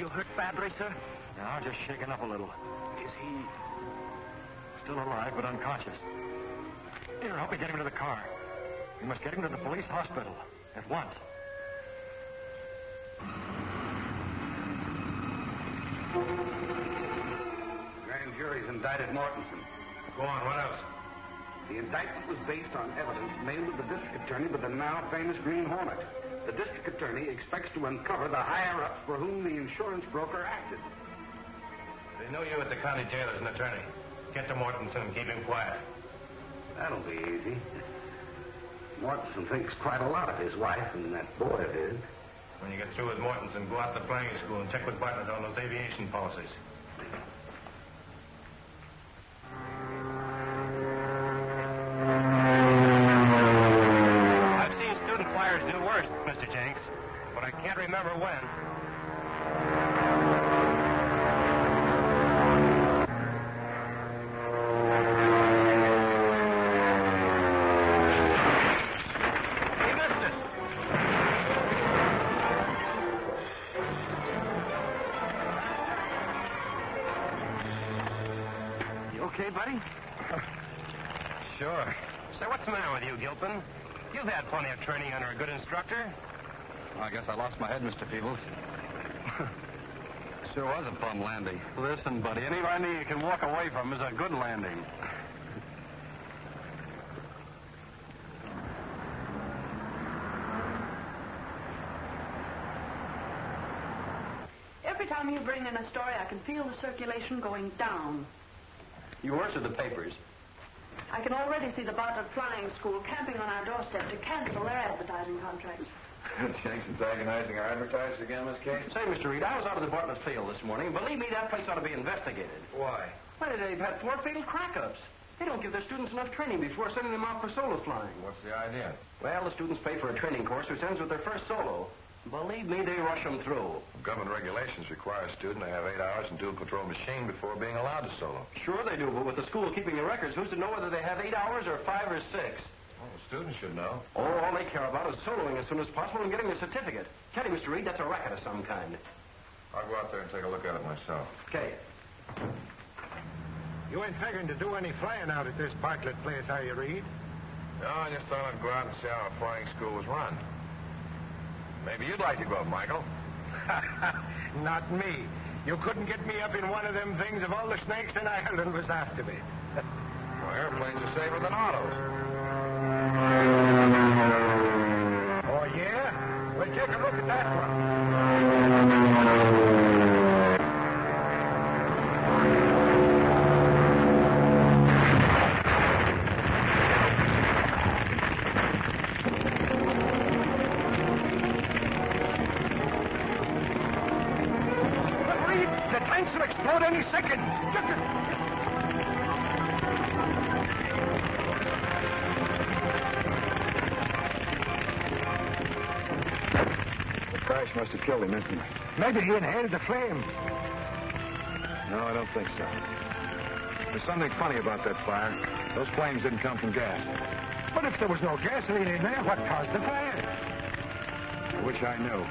you hurt badly, sir? No, just shaken up a little. Is he... Still alive, but unconscious. Here, help me get him to the car. We must get him to the police hospital. At once. Grand jury's indicted Mortensen. Go on, what else? The indictment was based on evidence mailed to the district attorney by the now famous Green Hornet. The district attorney expects to uncover the higher-ups for whom the insurance broker acted. They know you at the county jail as an attorney. Get to Mortensen and keep him quiet. That'll be easy. Mortensen thinks quite a lot of his wife and that boy of his. When you get through with Mortensen, go out to the flying school and check with Bartlett on those aviation policies. I've seen student flyers do worse, Mr. Jenks, but I can't remember when. Okay, buddy? Sure. Say, what's the matter with you, Gilpin? You've had plenty of training under a good instructor. Well, I guess I lost my head, Mr. Peebles. Sure was a bum landing. Listen, buddy, any landing you can walk away from is a good landing. Every time you bring in a story, I can feel the circulation going down. You ordered the papers. I can already see the Bartlett Flying School camping on our doorstep to cancel their advertising contracts. Jenks antagonizing our advertisers again, Miss Case? Say, Mr. Reid, I was out of the Bartlett field this morning. Believe me, that place ought to be investigated. Why? Why, they've had 4 fatal crack-ups. They don't give their students enough training before sending them out for solo flying. What's the idea? Well, the students pay for a training course which ends with their first solo. Believe me, they rush them through. Government regulations require a student to have 8 hours in dual control machine before being allowed to solo. Sure they do, but with the school keeping the records, who's to know whether they have 8 hours or 5 or 6? Well, the students should know. Oh, all they care about is soloing as soon as possible and getting a certificate. Tell you, Mr. Reid, that's a racket of some kind. I'll go out there and take a look at it myself. Okay. You ain't figuring to do any flying out at this Bartlett place, are you, Reid? No, I just thought I'd go out and see how a flying school was run. Maybe you'd like to go up, Michael. Not me. You couldn't get me up in one of them things if all the snakes in Ireland was after me. Well, airplanes are safer than autos. Oh, yeah? Well, take a look at that one. Explode any second. The crash must have killed him instantly. Maybe he inhaled the flames. No, I don't think so. There's something funny about that fire. Those flames didn't come from gas. But if there was no gasoline in there, what caused the fire? I wish I knew.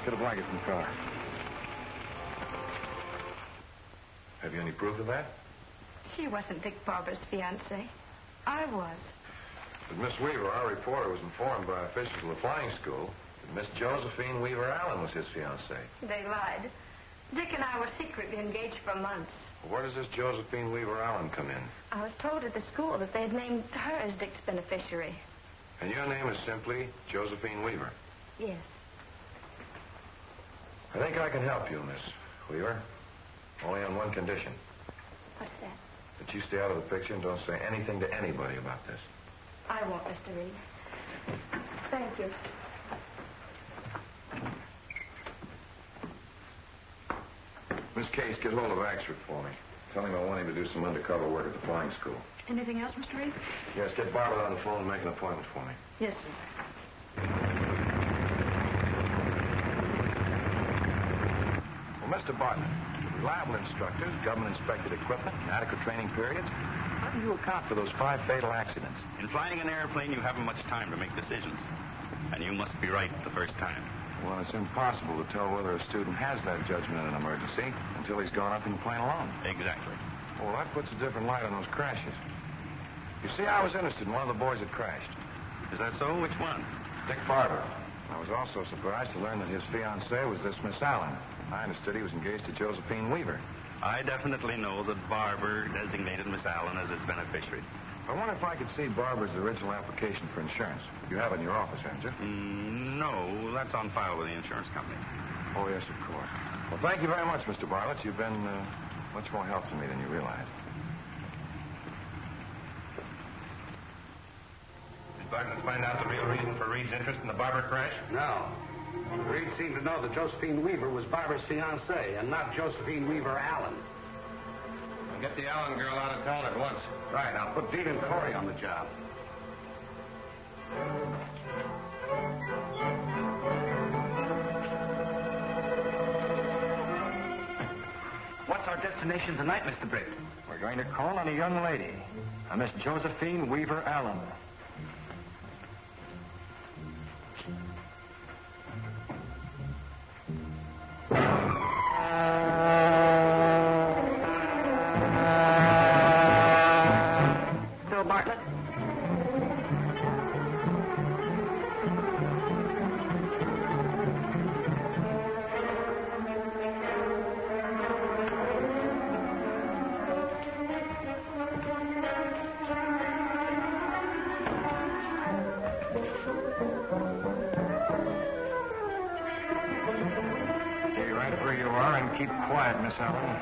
Get a blanket from the car. Have you any proof of that? She wasn't Dick Barber's fiancée. I was. But Miss Weaver, our reporter, was informed by officials of the flying school that Miss Josephine Weaver Allen was his fiancée. They lied. Dick and I were secretly engaged for months. Well, where does this Josephine Weaver Allen come in? I was told at the school that they had named her as Dick's beneficiary. And your name is simply Josephine Weaver? Yes. I think I can help you, Miss Weaver. Only on one condition. What's that? That you stay out of the picture and don't say anything to anybody about this. I won't, Mr. Reid. Thank you. Miss Case, get hold of Axford for me. Tell him I want him to do some undercover work at the flying school. Anything else, Mr. Reid? Yes, get Bartlett on the phone and make an appointment for me. Yes, sir. Well, Mr. Bartlett, reliable instructors, government-inspected equipment, adequate training periods. How do you account for those 5 fatal accidents? In flying an airplane, you haven't much time to make decisions. And you must be right the first time. Well, it's impossible to tell whether a student has that judgment in an emergency until he's gone up in the plane alone. Exactly. Well, that puts a different light on those crashes. You see, I was interested in one of the boys that crashed. Is that so? Which one? Dick Barber. I was also surprised to learn that his fiancée was this Miss Allen. I understood he was engaged to Josephine Weaver. I definitely know that Barber designated Miss Allen as his beneficiary. I wonder if I could see Barber's original application for insurance. You have it in your office, haven't you? No, that's on file with the insurance company. Oh, yes, of course. Well, thank you very much, Mr. Bartlett. You've been much more help to me than you realize. Did Bartlett find out the real reason for Reid's interest in the Barber crash? No. Reid seemed to know that Josephine Weaver was Barber's fiancée and not Josephine Weaver Allen. Well, get the Allen girl out of town at once. Right, I'll put Dean and Corey on the job. What's our destination tonight, Mr. Britt? We're going to call on a young lady, a Miss Josephine Weaver Allen. Bill Bartlett? Stay right where you are and keep quiet, Miss Allen.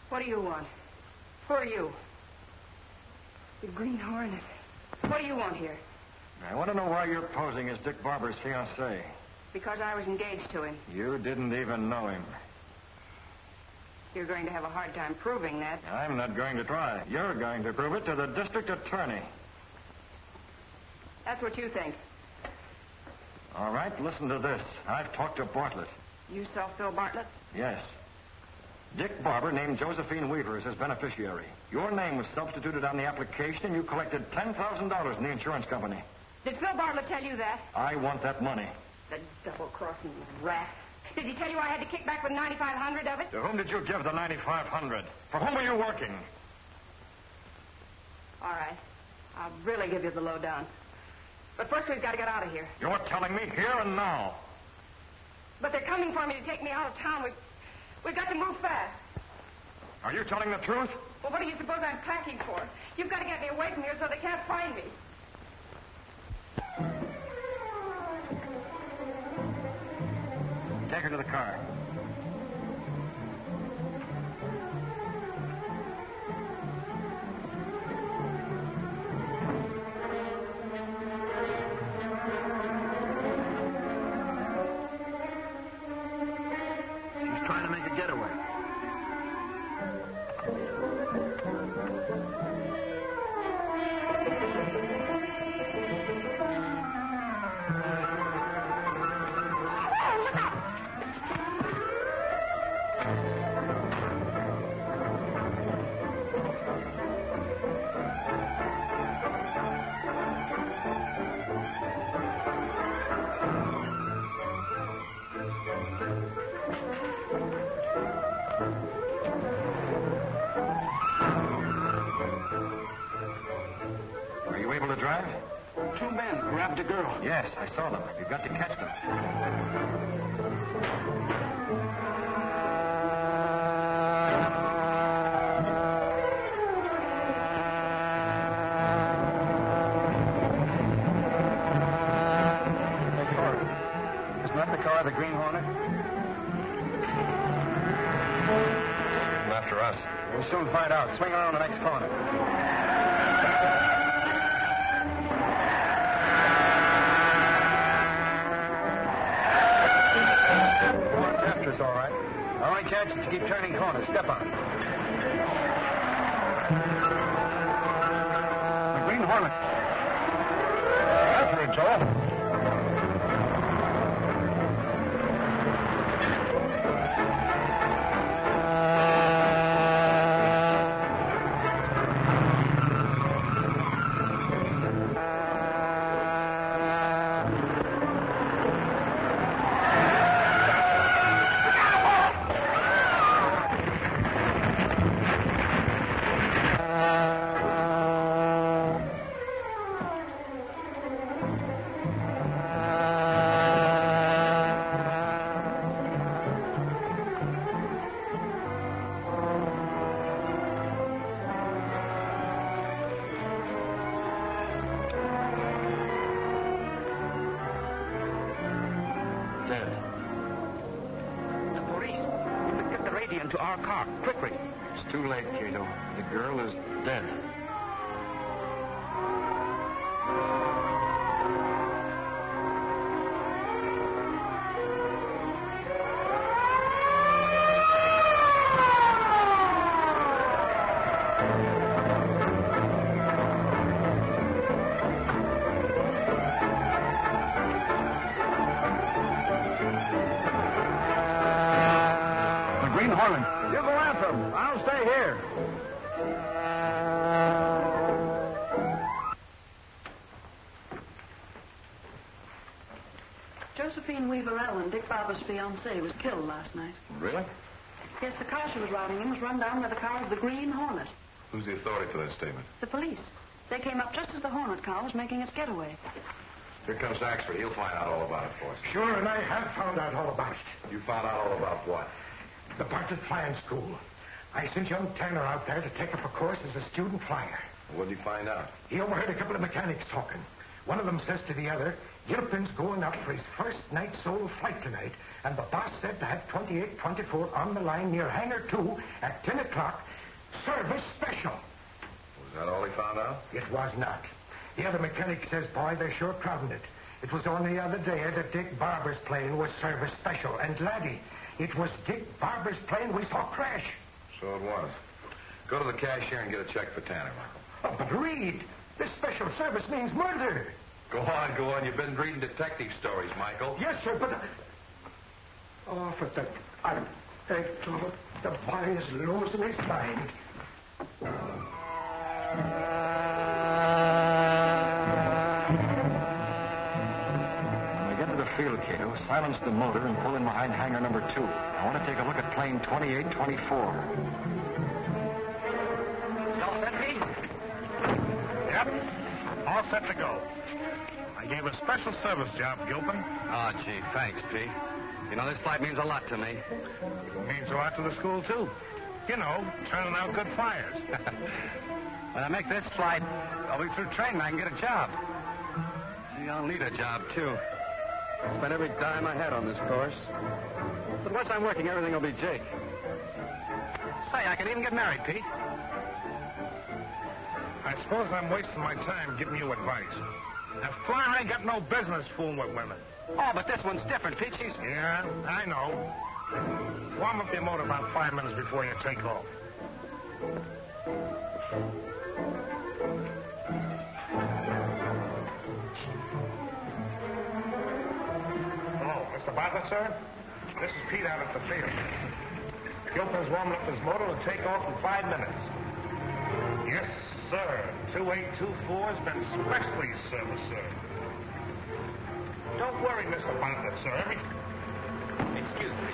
What do you want? Who are you? The Green Hornet. What do you want here? I want to know why you're posing as Dick Barber's fiancée. Because I was engaged to him. You didn't even know him. You're going to have a hard time proving that. I'm not going to try. You're going to prove it to the district attorney. That's what you think. All right, listen to this. I've talked to Bartlett. You saw Phil Bartlett? Yes. Dick Barber named Josephine Weaver as his beneficiary. Your name was substituted on the application, and you collected $10,000 in the insurance company. Did Phil Bartlett tell you that? I want that money. The double-crossing rat. Did he tell you I had to kick back with $9,500 of it? To whom did you give the $9,500? For whom are you working? All right. I'll really give you the lowdown. But first we've got to get out of here. You're telling me here and now. But they're coming for me to take me out of town. We've got to move fast. Are you telling the truth? Well, what do you suppose I'm packing for? You've got to get me away from here so they can't find me. Take her to the car. She's trying to make a getaway. Were you able to drive? Two men grabbed a girl. Yes, I saw them. You've got to catch them. Hey, Corey. Isn't that the car of the Green Hornet? After us. We'll soon find out. Swing around the next corner. After us, all right. The only chance is to keep turning corners. Step on it. The Green Hornet. After it, Joe. dead. The police. We must get the radio into our car. Quickly. It's too late, Kato. The girl is dead. Green Hornet. You go after him. I'll stay here. Josephine Weaver Allen, Dick Barber's fiancée, was killed last night. Really? Yes, the car she was riding in was run down by the car of the Green Hornet. Who's the authority for that statement? The police. They came up just as the Hornet car was making its getaway. Here comes Axford. He'll find out all about it for us. Sure, and I have found out all about it. You found out all about what? The Bartlett Flying School. I sent young Tanner out there to take up a course as a student flyer. What did he find out? He overheard a couple of mechanics talking. One of them says to the other, Gilpin's going up for his first night solo flight tonight, and the boss said to have 2824 on the line near Hangar 2 at 10 o'clock, service special. Was that all he found out? It was not. The other mechanic says, boy, they're sure crowding it. It was only the other day that Dick Barber's plane was service special, and laddie, it was Dick Barber's plane we saw crash. So it was. Go to the cashier and get a check for Tanner, Michael. Oh, but Reid, this special service means murder. Go on. You've been reading detective stories, Michael. Yes, sir, but... Oh, for the... I thank God the boy is losing his mind. Field, Kato. Silence the motor and pull in behind hangar number 2. I want to take a look at plane 2824. All set, Pete? Yep. All set to go. I gave a special service job, Gilpin. Oh, gee, thanks, Pete. You know, this flight means a lot to me. It means a lot to the school, too. You know, turning out good flyers. When I make this flight, I'll be through training. I can get a job. See, I'll need a job, too. I spent every dime I had on this course. But once I'm working, everything will be Jake. Say, I can even get married, Pete. I suppose I'm wasting my time giving you advice. A flyer ain't got no business fooling with women. Oh, but this one's different, Pete. She's... Yeah, I know. Warm up your motor about 5 minutes before you take off. Mr. Bartlett, sir? This is Pete out at the field. Gilpin's warming up his motor to take off in 5 minutes. Yes, sir. 2824's been specially serviced, sir. Don't worry, Mr. Bartlett, sir. Excuse me.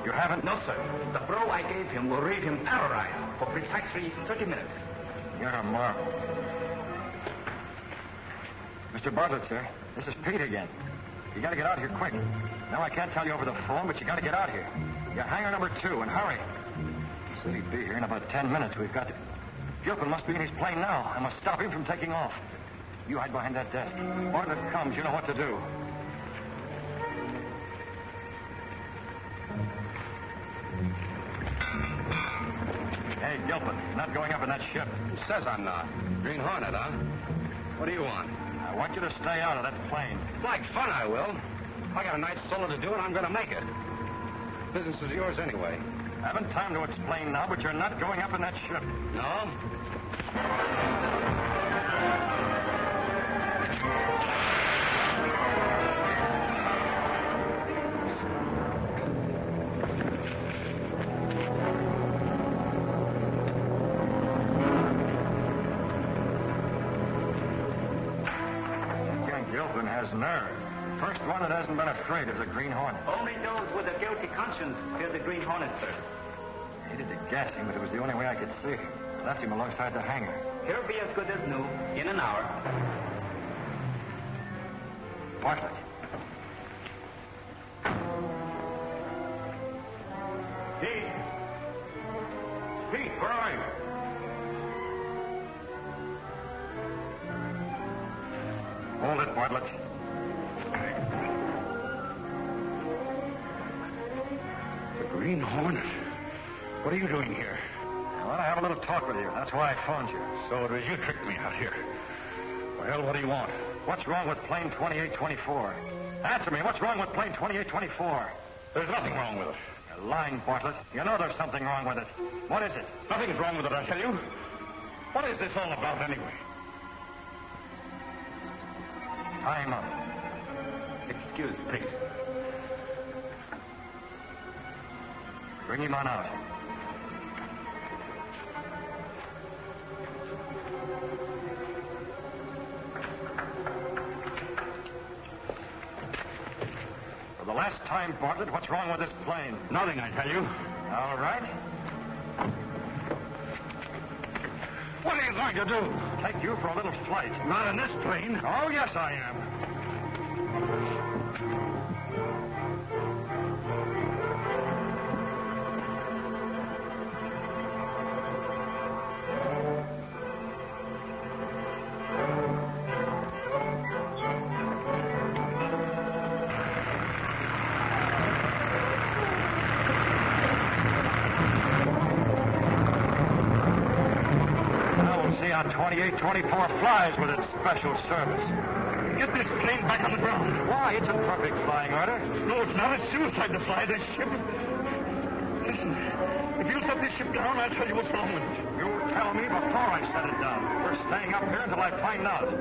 You haven't? No, sir. The blow I gave him will leave him paralyzed for precisely 30 minutes. You're a marvel. Mr. Bartlett, sir, this is Pete again. You got to get out here quick. Now, I can't tell you over the phone, but you got to get out here. You're hangar number 2, and hurry. He said he'd be here in about 10 minutes. We've got to... Gilpin must be in his plane now. I must stop him from taking off. You hide behind that desk. Bartlett comes. You know what to do. Hey, Gilpin, you're not going up in that ship. He says I'm not. Green Hornet, huh? What do you want? I want you to stay out of that plane. Like fun, I will. I got a nice solo to do, and I'm going to make it. Business is yours anyway. I haven't time to explain now, but you're not going up in that ship. No? Gilpin has nerve. First one that hasn't been afraid is a Green Hornet. Only those with a guilty conscience fear the Green Hornet, sir. I hated to gas him, but it was the only way I could see. I left him alongside the hangar. He'll be as good as new in an hour. Bartlett. Pete! Pete, where are you? Hold it, Bartlett. The Green Hornet. What are you doing here? I want to have a little talk with you. That's why I phoned you. So it was you tricked me out here. Well, what do you want? What's wrong with plane 2824? Answer me. What's wrong with plane 2824? There's nothing wrong with it. You're lying, Bartlett. You know there's something wrong with it. What is it? Nothing's wrong with it, I tell you. What is this all about, anyway? Tie him up. Excuse, please. Bring him on out. For the last time, Bartlett, what's wrong with this plane? Nothing, I tell you. All right. What are you going to do? Take you for a little flight. Not in this plane. Oh, yes, I am. See how 2824 flies with its special service. Get this plane back on the ground. Why? It's in perfect flying order. No, it's not. It's suicide to fly this ship. Listen, if you'll set this ship down, I'll tell you what's wrong with it. You'll tell me before I set it down. We're staying up here until I find out.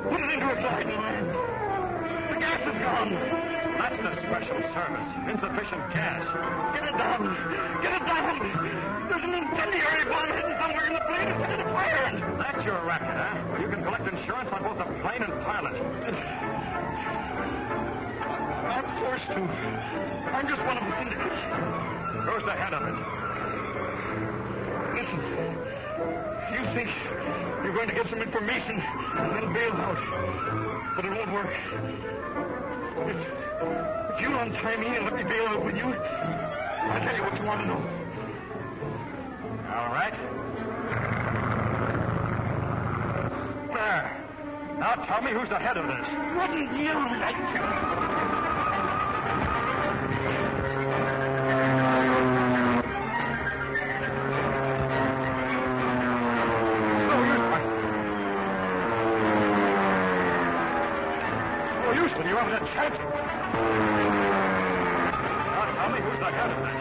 Put it into a glide line. The gas is gone. That's the special service. Insufficient gas. Get it down. Get it down. There's an incendiary bomb hidden somewhere in the plane. It's set it fire. That's your racket, huh? Well, you can collect insurance on both the plane and pilot. I'm forced to. I'm just one of the syndicate. Who's the head of it? Listen. You think you're going to get some information and then bail out. But it won't work. If you'll untie me and let me bail out with you, I'll tell you what you want to know. All right. There. Now tell me who's the head of this. Wouldn't you like to? Houston, you haven't a chance. Now tell me who's the head of this.